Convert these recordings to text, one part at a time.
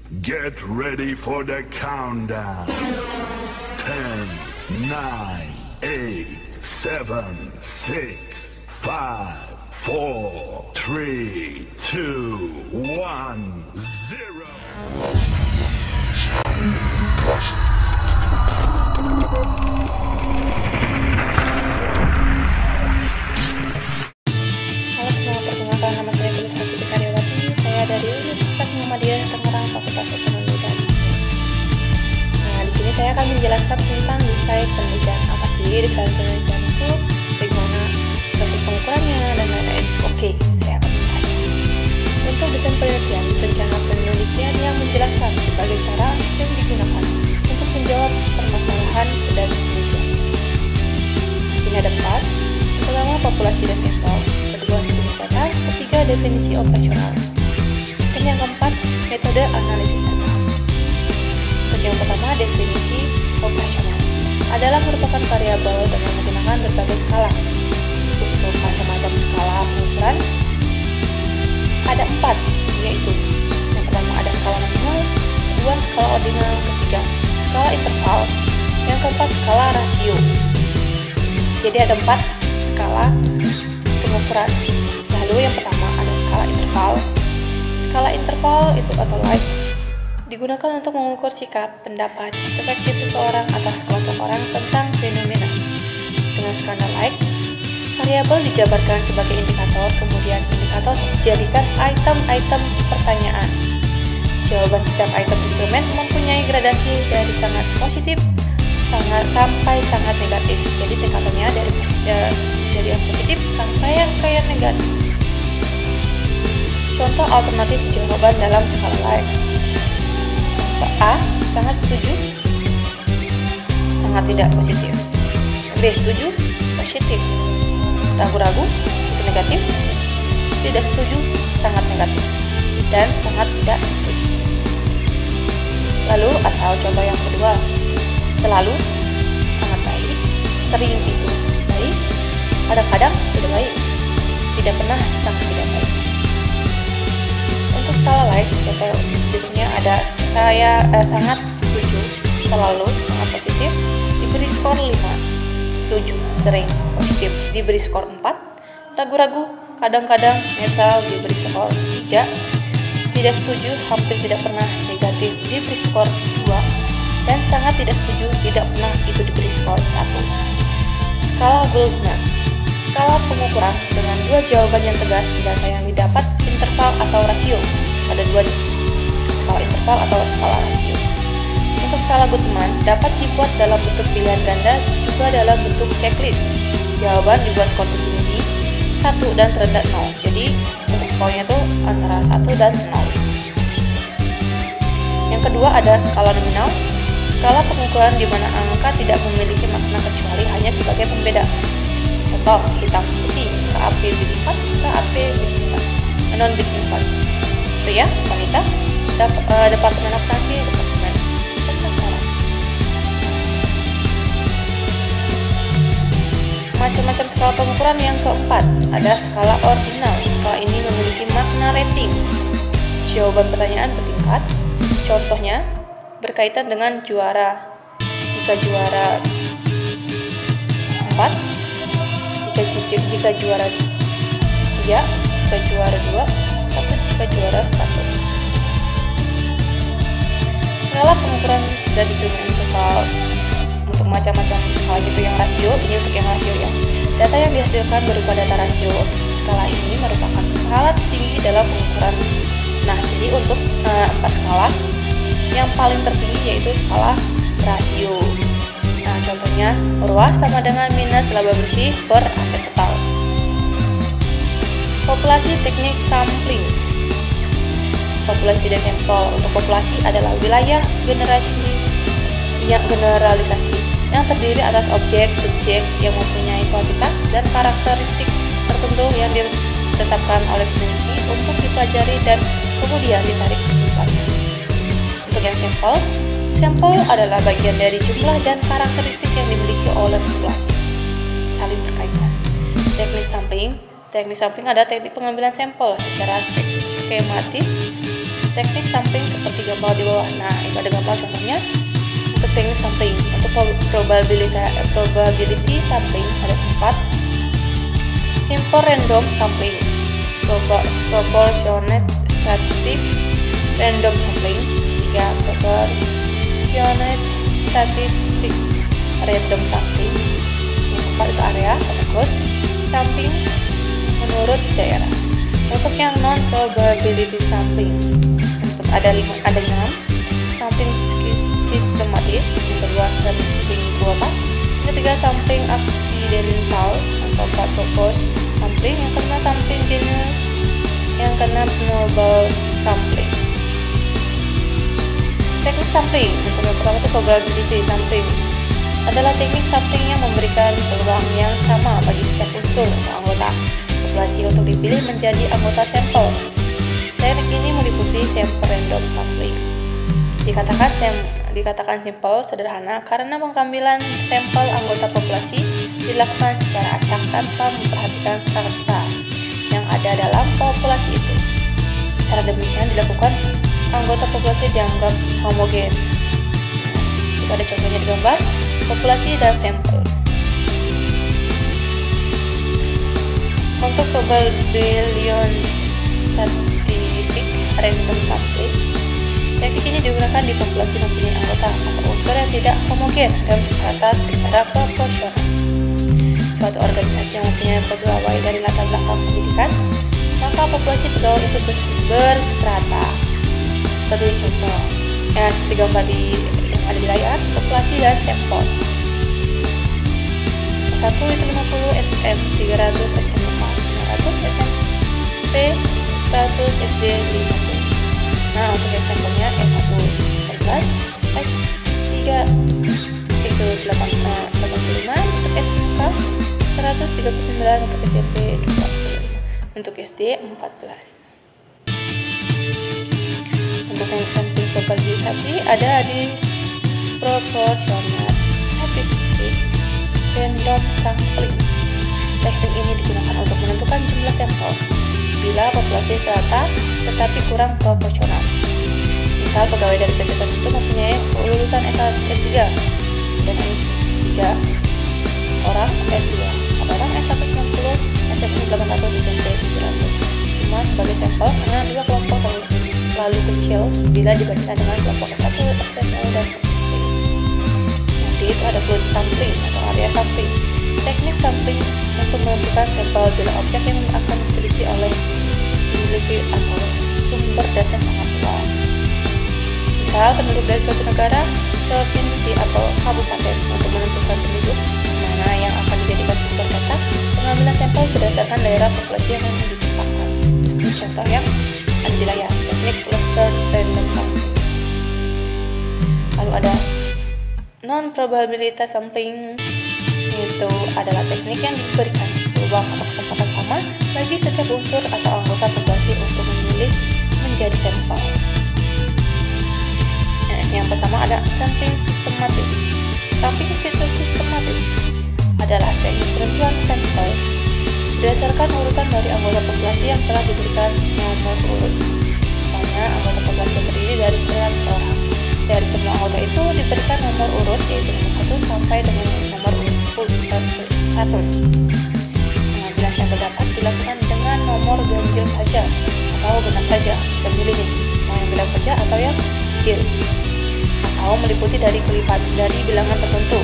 Get ready for the countdown. 10, 9, 8, 7, 6, 5, 4, 3, 2, 1, 0. Halo semua, perkenalkan nama saya Tulisa Putri Karyawati. Saya dari Universitas Muhammadiyah Tangerang, Fakultas Ekonomi dan Bisnis. Nah, di sini saya akan menjelaskan tentang desain penelitian. Apa sih desain penelitian itu? Bagaimana proses pengukurannya dan lain-lain. Oke, saya akan membahas. Untuk desain penelitian, rencana penelitian yang menjelaskan berbagai cara yang digunakan untuk menjawab permasalahan dan penelitian. Di sini ada 4. Pertama, populasi dan sampel. Kedua, jenis data. Ketiga, definisi operasional. Dan yang keempat, metode analisis data. Untuk yang pertama, definisi operasional adalah merupakan variabel dengan menggunakan berbagai skala. Untuk macam-macam skala pengukuran ada 4, yaitu yang pertama ada skala nominal, kedua skala ordinal, ketiga skala interval, yang keempat skala rasio. Jadi ada 4 skala pengukuran. Lalu yang pertama ada skala interval. Skala interval itu atau likes digunakan untuk mengukur sikap, pendapat, perspektif seseorang atas kelompok orang tentang fenomena. Dengan skala likes, variabel dijabarkan sebagai indikator, kemudian indikator dijadikan item-item pertanyaan. Jawaban setiap item instrumen mempunyai gradasi dari sangat positif sampai sangat negatif. Jadi tingkatannya dari yang positif sampai yang kayak negatif. Contoh alternatif jawaban dalam skala likes. A. Sangat setuju, sangat tidak positif. B. Setuju, positif. Ragu-ragu, itu negatif. Tidak setuju, sangat negatif. Dan sangat tidak setuju. Lalu atau contoh yang kedua, selalu, sangat baik, sering itu baik, kadang-kadang tidak baik, tidak pernah sangat tidak baik. Untuk skala likes, contoh berikutnya ada saya sangat setuju, selalu, sangat positif, diberi skor 5, setuju, sering, positif, diberi skor 4, ragu-ragu, kadang-kadang, netral, diberi skor 3, tidak setuju, hampir tidak pernah, negatif, diberi skor 2, dan sangat tidak setuju, tidak pernah, itu diberi skor 1. Skala Goldman, skala pengukuran dengan 2 jawaban yang tegas data yang didapat interval atau rasio. Ada 2 skala interval atau skala rasio. Untuk skala Goodman dapat dibuat dalam bentuk pilihan ganda juga dalam bentuk checklist. Jawaban dibuat skor tertinggi 1 dan terendah 0. Jadi untuk skornya itu antara 1 dan 0. Yang kedua ada skala nominal. Skala pengukuran di mana angka tidak memiliki makna kecuali hanya sebagai pembeda. Contoh, hitam putih, KAP bit 4, KAP bit 4, non bit 4. Pria, wanita, departemen akuntansi, departemen pemasaran. Macam-macam skala pengukuran yang keempat ada skala ordinal. Skala ini memiliki makna rating. Jawaban pertanyaan bertingkat. Contohnya berkaitan dengan juara. Jika juara 4, jika juara 3, jika juara 2, 1 jika juara 1. Skala pengukuran dan hitungan interval untuk macam-macam skala gitu yang rasio. Ini untuk yang rasio ya. Data yang dihasilkan berupa data rasio. Skala ini merupakan skala tertinggi dalam pengukuran. Nah, jadi untuk 4 skala yang paling tertinggi yaitu skala rasio. Nah, contohnya ROA sama dengan minus laba bersih per aset total. Populasi teknik sampling. Populasi dan sampel. Untuk populasi adalah wilayah generalisasi yang terdiri atas objek, subjek yang mempunyai kuantitas dan karakteristik tertentu yang ditetapkan oleh peneliti untuk dipelajari dan kemudian ditarik kesimpulannya. Untuk yang sampel adalah bagian dari jumlah dan karakteristik yang dimiliki oleh populasi. Saling berkaitan. Teknik sampling adalah teknik pengambilan sampel secara skematis teknik sampling seperti gambar di bawah. Nah, itu ada gambar contohnya untuk teknik sampling. Untuk probability sampling ada 4. Simple random sampling, proportionate statistic random sampling. 3. Proportionate statistic random sampling. Yang 4 itu area atau code sampling menurut daerah. Untuk yang non probability sampling ada 6 sampling sistematis, yang kedua sampling kuota, yang ketiga sampling aksidental, yang keempat propose sampling, yang kelima sampling general, yang keenam snowball sampling. Teknik sampling untuk yang pertama itu probability sampling adalah teknik sampling yang memberikan peluang yang sama bagi setiap unsur atau anggota populasi untuk dipilih menjadi anggota sampel. Teknik ini meliputi sample random sampling. Dikatakan simpel, sederhana karena pengambilan sampel anggota populasi dilakukan secara acak tanpa memperhatikan strata yang ada dalam populasi itu. Cara demikian dilakukan anggota populasi dianggap homogen. Itu ada contohnya di gambar populasi dan sampel. Untuk probability statistic random sampling, teknik ini digunakan di populasi mempunyai anggota atau unsur yang tidak homogen dan strata secara proporsional. Suatu organisasi yang mempunyai pegawai dari latar belakang pendidikan, maka populasi pegawai itu berstrata. Seperti contoh, seperti gambar yang ada di layar, populasi dan sampel. 1 itu 50 SM, 300 SMK, 500 SMP, 100 SD 50. Nah, untuk yang sampelnya S1 14, S3 itu 85, untuk SMK 139, untuk SMP 25, untuk SD 14. Untuk yang sampling probability ada di proportional statistic random sampling. Teknik ini digunakan untuk menentukan jumlah sampel bila populasi rata tetapi kurang proporsional. Misal pegawai dari PT tertentu mempunyai lulusan S3 dan 3 orang S2, orang S190, SMP 800, SMP 700. Cuma sebagai sampel karena juga kelompok terlalu kecil bila dibandingkan dengan kelompok S1, SMA dan SMP. Nanti itu ada flood sampling atau area sampling. Teknik sampling untuk menentukan sampel bila objek yang akan diteliti oleh peneliti atau sumber data sangat luas. Misal penduduk dari suatu negara, provinsi atau kabupaten. Untuk menentukan penduduk mana yang akan dijadikan sumber data, pengambilan sampel berdasarkan daerah populasi yang ditetapkan. Contoh yang ada di layar, teknik cluster random sampling. Lalu ada non probabilitas sampling, itu adalah teknik yang diberikan peluang atau kesempatan sama bagi setiap unsur atau anggota populasi untuk memilih menjadi sampel. Yang pertama ada sampling sistematis. Sampling sistematis adalah teknik penentuan sampel berdasarkan urutan dari anggota populasi yang telah diberikan nomor urut. Misalnya anggota populasi terdiri dari 100 orang. Dari semua anggota itu diberikan nomor urut yaitu nomor 1 sampai dengan nomor urut 100. Pengambilan sampel dapat dilakukan dengan nomor ganjil saja atau genap saja. Bisa pilih nih, mau yang genap saja atau yang ganjil. Atau meliputi dari bilangan tertentu.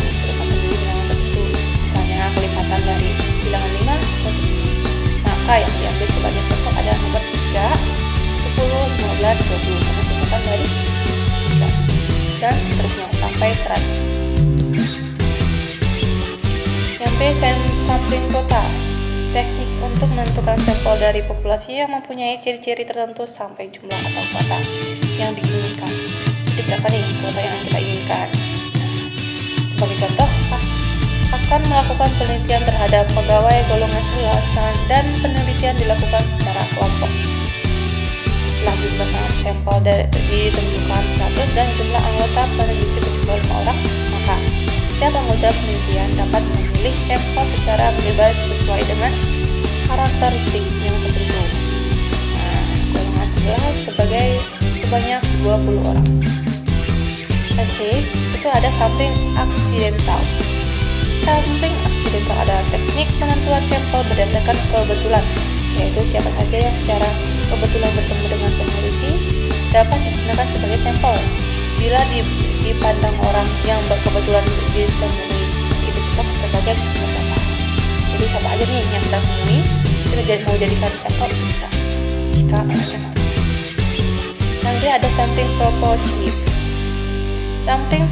Misalnya kelipatan dari bilangan 5 ke 7. Maka yang diambil sebagai contoh ada nomor 3, 10, 15, 20. Karena kelipatan dari 3 dan seterusnya sampai 100. Yang B, sampling kota. Teknik untuk menentukan sampel dari populasi yang mempunyai ciri-ciri tertentu sampai jumlah atau kuota yang diinginkan. Jadi berapa nih kuota yang kita inginkan? Sebagai contoh, akan melakukan penelitian terhadap pegawai golongan 11 dan penelitian dilakukan secara kelompok. Setelah jumlah sampel ditentukan 100 dan jumlah anggota peneliti berjumlah 5 orang, maka setiap anggota penelitian dapat memilih sampel secara bebas sesuai dengan karakteristik yang tertentu. Golongan 11 sebagai sebanyak 20 orang. Dan C, itu ada sampling aksidental. Sampling aksidental adalah teknik penentuan sampel berdasarkan kebetulan, yaitu siapa saja yang secara kebetulan bertemu dengan peneliti dapat digunakan sebagai sampel. Bila dipandang orang yang berkebetulan ditemui itu cocok sebagai sumber data. Jadi siapa aja nih yang kita temui kita mau jadikan sampel itu bisa, jika orangnya mau. Nanti ada sampling purposive. Sampling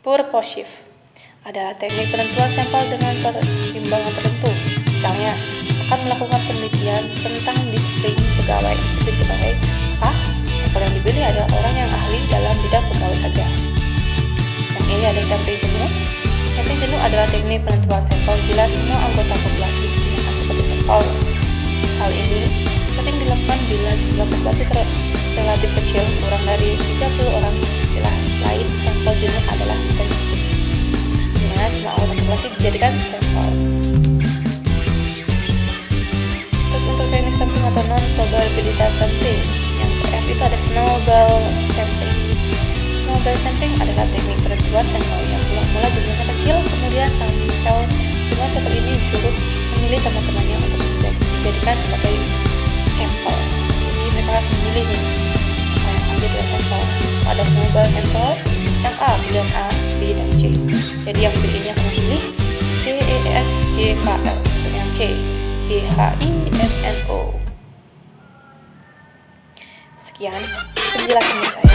purposive adalah teknik penentuan sampel dengan pertimbangan tertentu. Misalnya, akan melakukan penelitian tentang disiplin pegawai, maka sampel yang dipilih adalah orang yang ahli dalam bidang pegawai saja. Yang ini ada sampling jenuh. Sampling jenuh adalah teknik penentuan sampel bila semua anggota populasi digunakan sebagai sampel. Hal ini sering dilakukan bila jumlah populasi relatif kecil, kurang dari 30 orang. Istilah lain sampel jenuh adalah sensus, di mana semua anggota populasi dijadikan sampel. Terus untuk teknik sampling atau non-probabilitas sampling, yang F itu ada snowball sampling. Snowball sampling adalah teknik penentuan sampel yang mula jumlahnya kecil, kemudian sampel dengan seperti ini disuruh memilih teman-temannya untuk dijadikan sebagai sampel. Jadi mereka harus memilih nih apa yang ambil dari sampel. Ada snowball sampel yang A, pilihan A, B, dan C. Jadi yang B ini akan memilih D, E, F, G, K, L. Dan yang C, G, H, I, M, N, O. Sekian penjelasan saya.